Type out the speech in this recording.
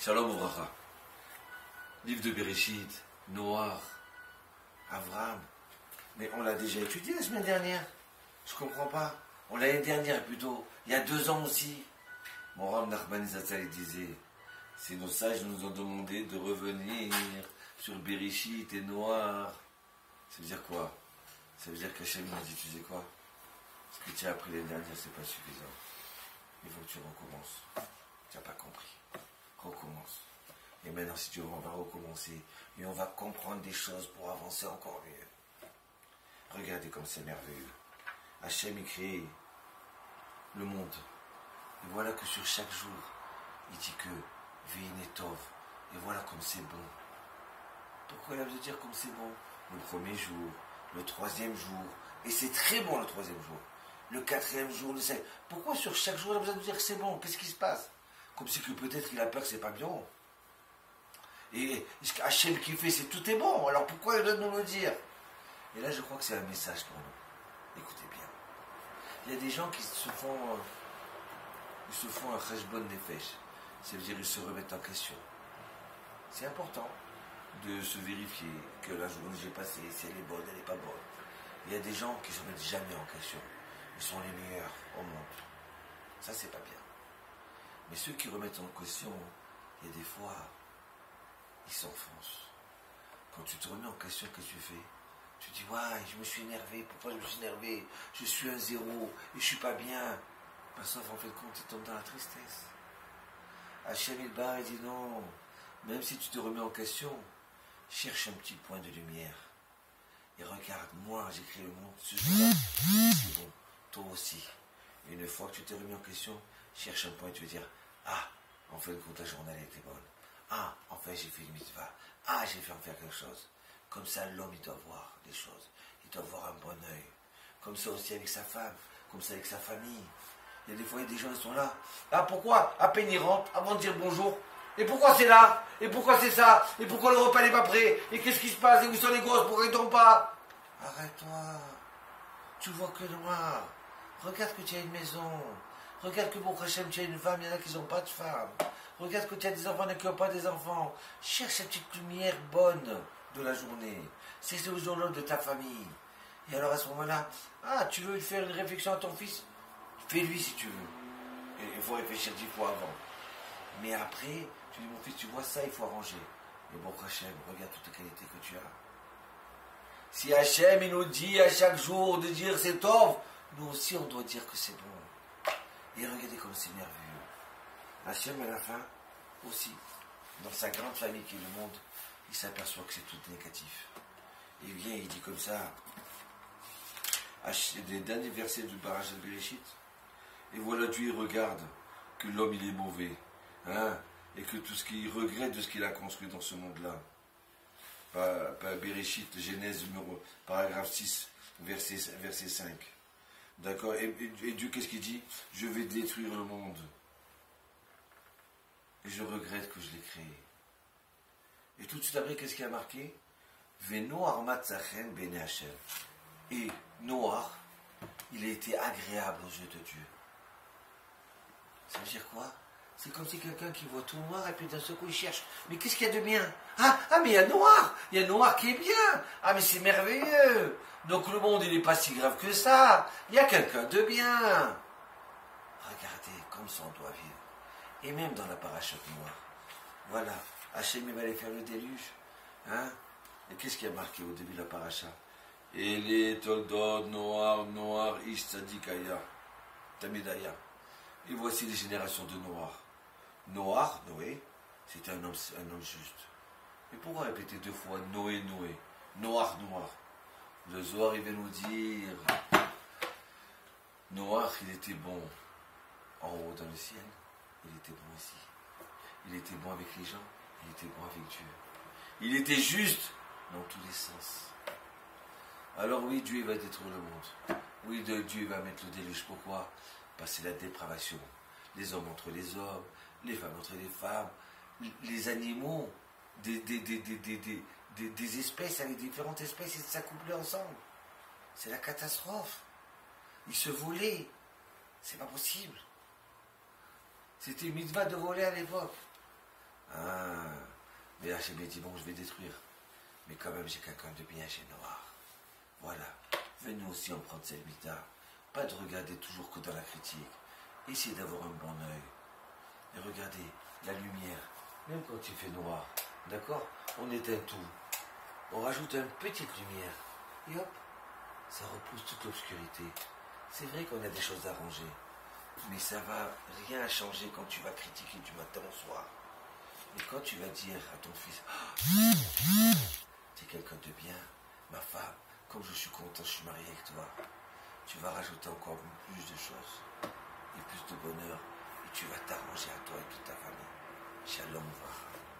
Shalom Ouvracha. Livre de Bereshit, Noach, Avraham. Mais on l'a déjà étudié la semaine dernière. Je comprends pas. On l'a l'année dernière plutôt. Il y a 2 ans aussi. Mon Rav Nachman Zatzal disait, c'est nos sages nous ont demandé de revenir sur Bereshit et Noach. Ça veut dire quoi? Ça veut dire qu'Hachem m'a dit, tu sais quoi? Ce que tu as appris l'année dernière, c'est pas suffisant. Il faut que tu recommences. Tu n'as pas compris. Recommence. Et maintenant, si tu veux, on va recommencer. Et on va comprendre des choses pour avancer encore mieux. Regardez comme c'est merveilleux. Hachem a créé le monde. Et voilà que sur chaque jour, il dit que Ve'ine Tov. Et voilà comme c'est bon. Pourquoi il a besoin de dire comme c'est bon? Le premier jour, le 3e jour. Et c'est très bon le 3e jour. Le 4e jour, le 5e. Pourquoi sur chaque jour, il a besoin de dire que c'est bon? Qu'est-ce qui se passe? Comme si que peut-être il a peur que c'est pas bien. Et ce qu'Hachem qui fait, c'est tout est bon. Alors pourquoi il doit nous le dire? Et là, je crois que c'est un message pour nous. Écoutez bien. Il y a des gens qui se font un cheshbon nefesh. Ça veut dire qu'ils se remettent en question. C'est important de se vérifier que la journée que j'ai passée, si elle est bonne, elle n'est pas bonne. Il y a des gens qui ne se mettent jamais en question. Ils sont les meilleurs au monde. Ça, c'est pas bien. Mais ceux qui remettent en question, il y a des fois, ils s'enfoncent. Quand tu te remets en question, qu'est-ce que tu fais? Tu dis, ouais, je me suis énervé. Pourquoi je me suis énervé? Je suis un zéro et je suis pas bien. Parce qu'en fait, compte, tu tombes dans la tristesse. Hachem il dit non. Même si tu te remets en question, cherche un petit point de lumière. Et regarde, moi, j'ai créé le monde. Ce jour-là, c'est bon. Toi aussi. Et une fois que tu t'es remis en question, cherche un point et tu veux dire, ah, en fin de compte, la journée elle était bonne. Ah, enfin, j'ai fait une mitzvah. Ah, j'ai fait en faire quelque chose. Comme ça, l'homme, il doit voir des choses. Il doit voir un bon œil. Comme ça aussi avec sa femme. Comme ça avec sa famille. Il y a des fois, il y a des gens qui sont là. Ah, pourquoi? À peine ils rentrent, avant de dire bonjour. Et pourquoi c'est là? Et pourquoi c'est ça? Et pourquoi le repas n'est pas prêt? Et qu'est-ce qui se passe? Et où sont les gosses? Pourquoi ils tombent pas? Arrête-toi. Tu vois que noir. Regarde que tu as une maison. Regarde que pour Hachem, tu as une femme, il y en a qui n'ont pas de femme. Regarde que tu as des enfants, il y en a qui n'ont pas des enfants. Cherche cette petite lumière bonne de la journée. C'est le jour de ta famille. Et alors à ce moment-là, ah, tu veux faire une réflexion à ton fils? Fais-lui si tu veux. Et il faut réfléchir 10 fois avant. Mais après, tu dis, mon fils, tu vois ça, il faut arranger. Et bon, Hachem, regarde toutes les qualités que tu as. Si Hachem, il nous dit à chaque jour de dire c'est tov, nous aussi, on doit dire que c'est bon. Et regardez comme c'est merveilleux. Hachem, à la fin, aussi, dans sa grande famille qui est le monde, il s'aperçoit que c'est tout négatif. Et il vient, il dit comme ça, des derniers versets du Parashat Bereshit. Et voilà, Dieu regarde que l'homme, il est mauvais. Hein, et que tout ce qu'il regrette de ce qu'il a construit dans ce monde-là. Pas Bereshit, Genèse, paragraphe 6, verset 5. D'accord? Et Dieu, qu'est-ce qu'il dit? Je vais détruire le monde. Et je regrette que je l'ai créé. Et tout de suite après, qu'est-ce qui a marqué? Venoar matzachen bene Hashem. Et Noir, il a été agréable aux yeux de Dieu. Ça veut dire quoi? C'est comme si quelqu'un qui voit tout noir et puis d'un seul coup il cherche. Mais qu'est-ce qu'il y a de bien? Ah, mais il y a noir! Il y a noir qui est bien! Ah, mais c'est merveilleux! Donc le monde il n'est pas si grave que ça! Il y a quelqu'un de bien! Regardez comme ça on doit vivre. Et même dans la parachute noire. Voilà, Hachem il va aller faire le déluge. Hein? Et qu'est-ce qui a marqué au début de la paracha? Et les toldod noir, ish tzadikaya, tamidaya. Et voici les générations de Noir. Noé, c'était un homme juste. Mais pourquoi répéter 2 fois Noé? Noir. Le Zohar, il va nous dire, Noir, il était bon en haut dans le ciel, il était bon ici. Il était bon avec les gens, il était bon avec Dieu. Il était juste dans tous les sens. Alors oui, Dieu va détruire le monde. Oui, Dieu va mettre le déluge. Pourquoi? Parce que c'est la dépravation. Les hommes entre les hommes, les femmes entre les femmes, les animaux, des espèces avec différentes espèces, ils s'accoupler ensemble. C'est la catastrophe. Ils se volaient. C'est pas possible. C'était une mitzvah de voler à l'époque. Ah, mais Hachem dit, bon, je vais détruire. Mais quand même, j'ai quelqu'un de bien chez Noir. Voilà. Venez aussi en prendre cette mida. Pas de regarder toujours que dans la critique. Essayez d'avoir un bon œil. Et regardez, la lumière, même quand il fait noir, d'accord? On éteint tout. On rajoute une petite lumière. Et hop, ça repousse toute l'obscurité. C'est vrai qu'on a des choses à ranger. Mais ça va rien changer quand tu vas critiquer du matin au soir. Et quand tu vas dire à ton fils, oh, t'es quelqu'un de bien, ma femme, comme je suis content, je suis marié avec toi, tu vas rajouter encore plus de choses et plus de bonheur et tu vas t'arranger à toi et toute ta famille. Shalom, Vracha.